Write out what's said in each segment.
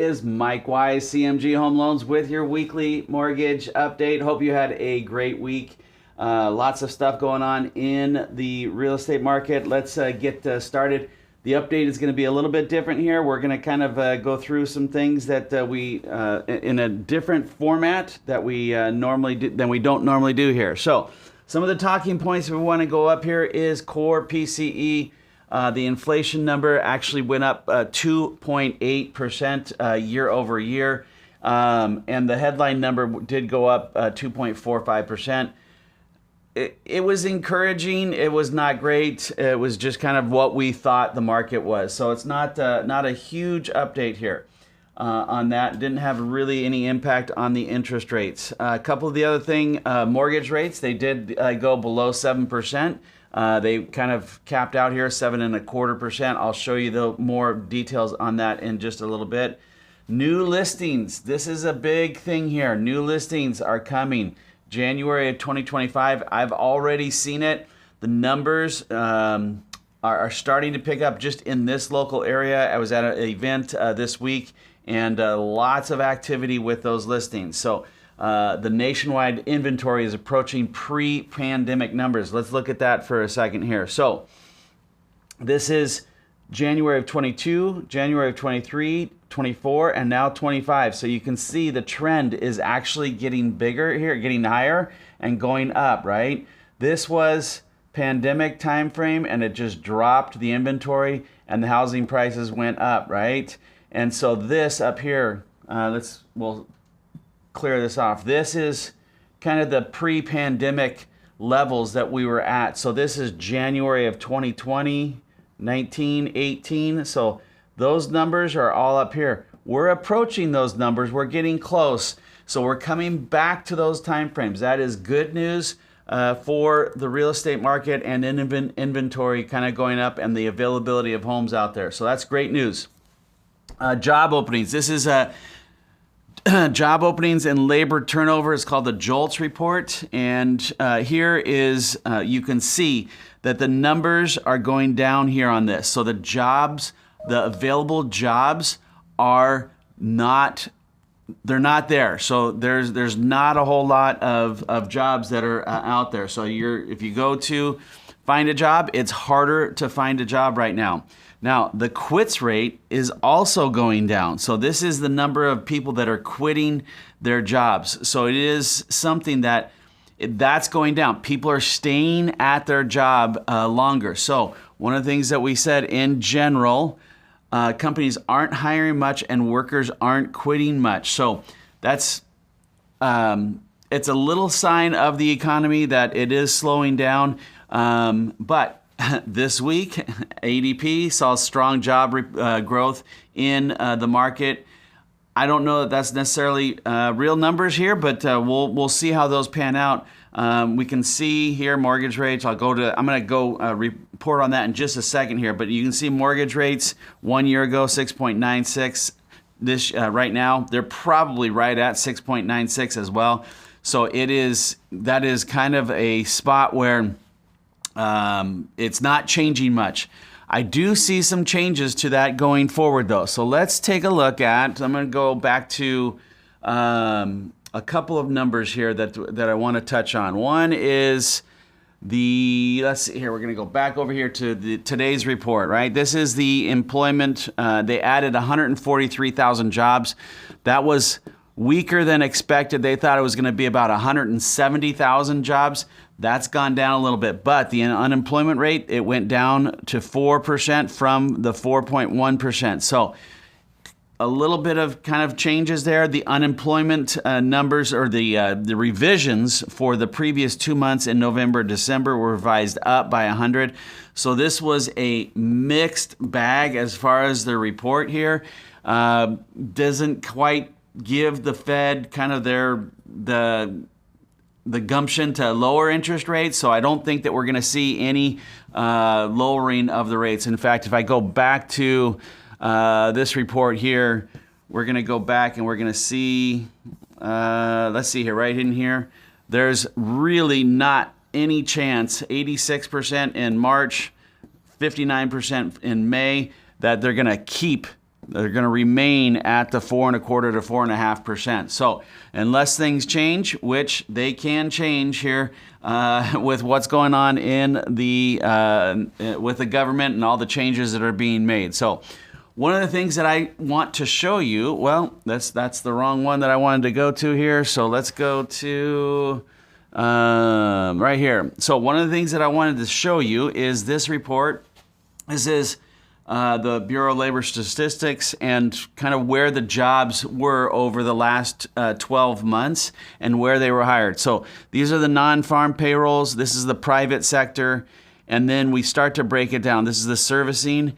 is Mike Wise, CMG Home Loans, with your weekly mortgage update. Hope you had a great week. Lots of stuff going on in the real estate market. Let's get started. The update is going to be a little bit different here. We're going to kind of go through some things that we in a different format that we normally do than we don't normally do here. So some of the talking points we want to go up here is core PCE. The inflation number actually went up 2.8% year over year, and the headline number did go up 2.45%. It was encouraging. It was not great. It was just kind of what we thought the market was. So it's not a huge update here on that. Didn't have really any impact on the interest rates. A couple of the other thing, mortgage rates, they did go below 7%. They kind of capped out here 7.25%. I'll show you the more details on that in just a little bit. New listings. This is a big thing here. New listings are coming January of 2025. I've already seen it. The numbers are starting to pick up just in this local area. I was at an event this week, and lots of activity with those listings. So the nationwide inventory is approaching pre-pandemic numbers. Let's look at that for a second here. So this is January of 22, January of 23, 24, and now 25. So you can see the trend is actually getting bigger here, getting higher and going up, right? This was pandemic time frame, and it just dropped the inventory and the housing prices went up, right? And so this up here, we'll clear this off. This is kind of the pre-pandemic levels that we were at. So this is January of 2020, 19, 18. So those numbers are all up here. We're approaching those numbers. We're getting close. So we're coming back to those time frames. That is good news for the real estate market and inventory kind of going up and the availability of homes out there. So that's great news. Job openings. This is a job openings and labor turnover. Is called the JOLTS report, and here is you can see that the numbers are going down here on this. So the jobs, the available jobs are not, they're not there. So there's not a whole lot of jobs that are out there. So if you go to find a job, it's harder to find a job right now. Now, the quits rate is also going down. So this is the number of people that are quitting their jobs. So it is something that's going down. People are staying at their job longer. So one of the things that we said in general, companies aren't hiring much and workers aren't quitting much. So that's, it's a little sign of the economy that it is slowing down. But this week, ADP saw strong job growth in the market. I don't know that that's necessarily real numbers here, but we'll see how those pan out. We can see here mortgage rates. I'm going to go report on that in just a second here, but you can see mortgage rates 1 year ago 6.96. This right now they're probably right at 6.96 as well. So that is kind of a spot where it's not changing much. I do see some changes to that going forward though. So let's take a look at, I'm going to go back to a couple of numbers here that I want to touch on. One is let's see here, we're going to go back over here to today's report, right? This is the employment. They added 143,000 jobs. That was weaker than expected. They thought it was going to be about 170,000 jobs. That's gone down a little bit, but the unemployment rate, it went down to 4% from the 4.1%. So a little bit of kind of changes there. The unemployment numbers, or the revisions for the previous 2 months in November, December, were revised up by 100. So this was a mixed bag as far as the report here. Doesn't quite give the Fed kind of the gumption to lower interest rates. So I don't think that we're going to see any lowering of the rates. In fact, if I go back to this report here, we're going to go back and we're going to see, let's see here, right in here, there's really not any chance, 86% in March, 59% in May, that they're going to keep They're going to remain at the 4.25% to 4.5%. So unless things change, which they can change here with what's going on in with the government and all the changes that are being made. So one of the things that I want to show you, well, that's the wrong one that I wanted to go to here. So let's go to right here. So one of the things that I wanted to show you is this report. This is the Bureau of Labor Statistics and kind of where the jobs were over the last 12 months and where they were hired. So these are the non-farm payrolls. This is the private sector. And then we start to break it down. This is the servicing.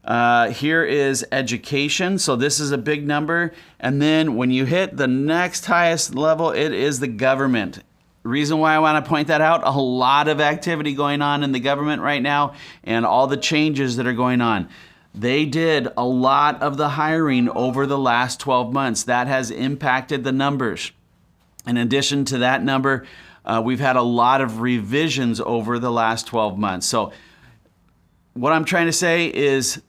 Here is education. So this is a big number. And then when you hit the next highest level, it is the government. Reason why I want to point that out, a lot of activity going on in the government right now and all the changes that are going on. They did a lot of the hiring over the last 12 months. That has impacted the numbers. In addition to that number, we've had a lot of revisions over the last 12 months. So what I'm trying to say is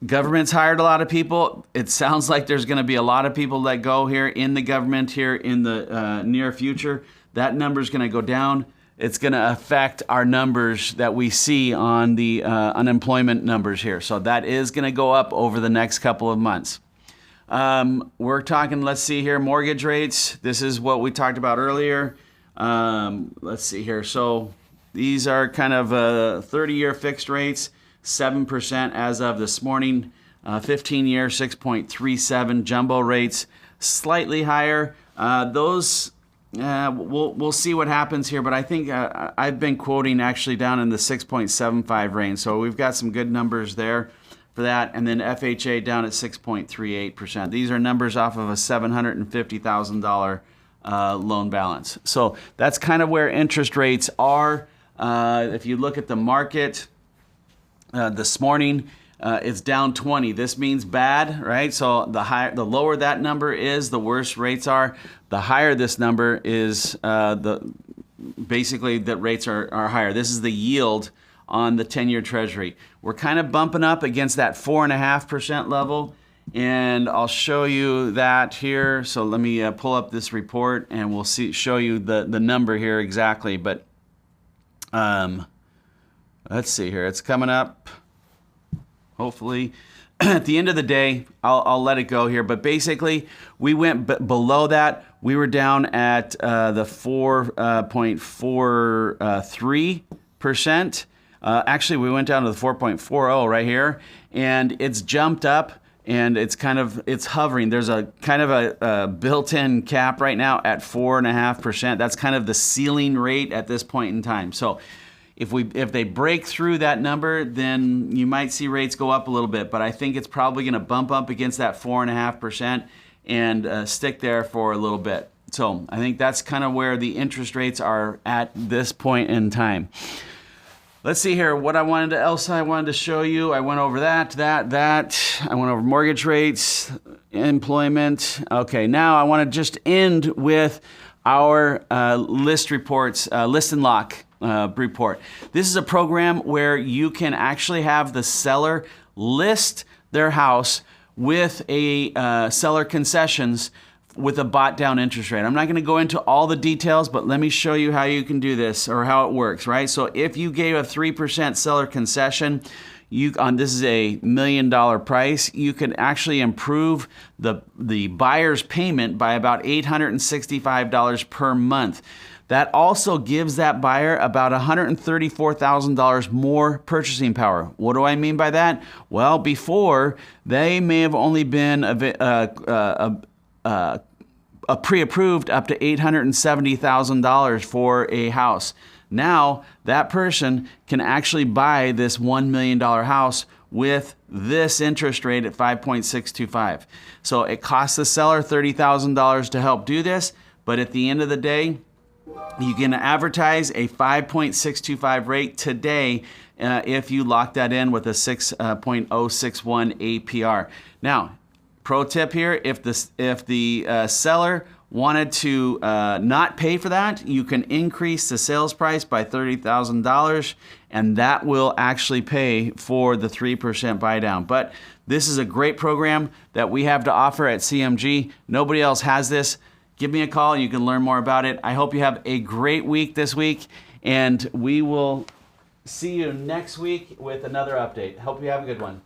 government's hired a lot of people. It sounds like there's going to be a lot of people let go here in the government here in the near future. That number is going to go down. It's going to affect our numbers that we see on the unemployment numbers here. So that is going to go up over the next couple of months. We're talking, let's see here, mortgage rates. This is what we talked about earlier. Let's see here. So these are kind of 30-year fixed rates, 7% as of this morning. 15-year, 6.37. Jumbo rates, slightly higher. We'll see what happens here, but I think I've been quoting actually down in the 6.75 range. So we've got some good numbers there for that. And then FHA down at 6.38%. These are numbers off of a $750,000 loan balance. So that's kind of where interest rates are. If you look at the market this morning, it's down 20. This means bad, right? So the lower that number is, the worse rates are. The higher this number is, basically the rates are higher. This is the yield on the 10-year Treasury. We're kind of bumping up against that 4.5% level, and I'll show you that here. So let me pull up this report, and we'll show you the number here exactly. But let's see here. It's coming up. Hopefully, at the end of the day, I'll let it go here. But basically, we went below that. We were down at the 4.43%. Actually, we went down to the 4.40 right here, and it's jumped up, and it's hovering. There's a kind of a built-in cap right now at 4.5%. That's kind of the ceiling rate at this point in time. So if they break through that number, then you might see rates go up a little bit, but I think it's probably going to bump up against that 4.5% and stick there for a little bit. So I think that's kind of where the interest rates are at this point in time. Let's see here. What I wanted to show you. I went over that. I went over mortgage rates, employment. Okay, now I want to just end with our list reports, list and lock report. This is a program where you can actually have the seller list their house with a seller concessions with a bought down interest rate. I'm not going to go into all the details, but let me show you how you can do this or how it works, right? So if you gave a 3% seller concession, this is a $1 million price, you can actually improve the buyer's payment by about $865 per month. That also gives that buyer about $134,000 more purchasing power. What do I mean by that? Well, before, they may have only been pre-approved up to $870,000 for a house. Now, that person can actually buy this $1 million house with this interest rate at 5.625. So it costs the seller $30,000 to help do this, but at the end of the day, you can advertise a 5.625 rate today if you lock that in with a 6.061 APR. Now, pro tip here, if the seller wanted to not pay for that, you can increase the sales price by $30,000, and that will actually pay for the 3% buy down. But this is a great program that we have to offer at CMG. Nobody else has this. Give me a call. You can learn more about it. I hope you have a great week this week, and we will see you next week with another update. Hope you have a good one.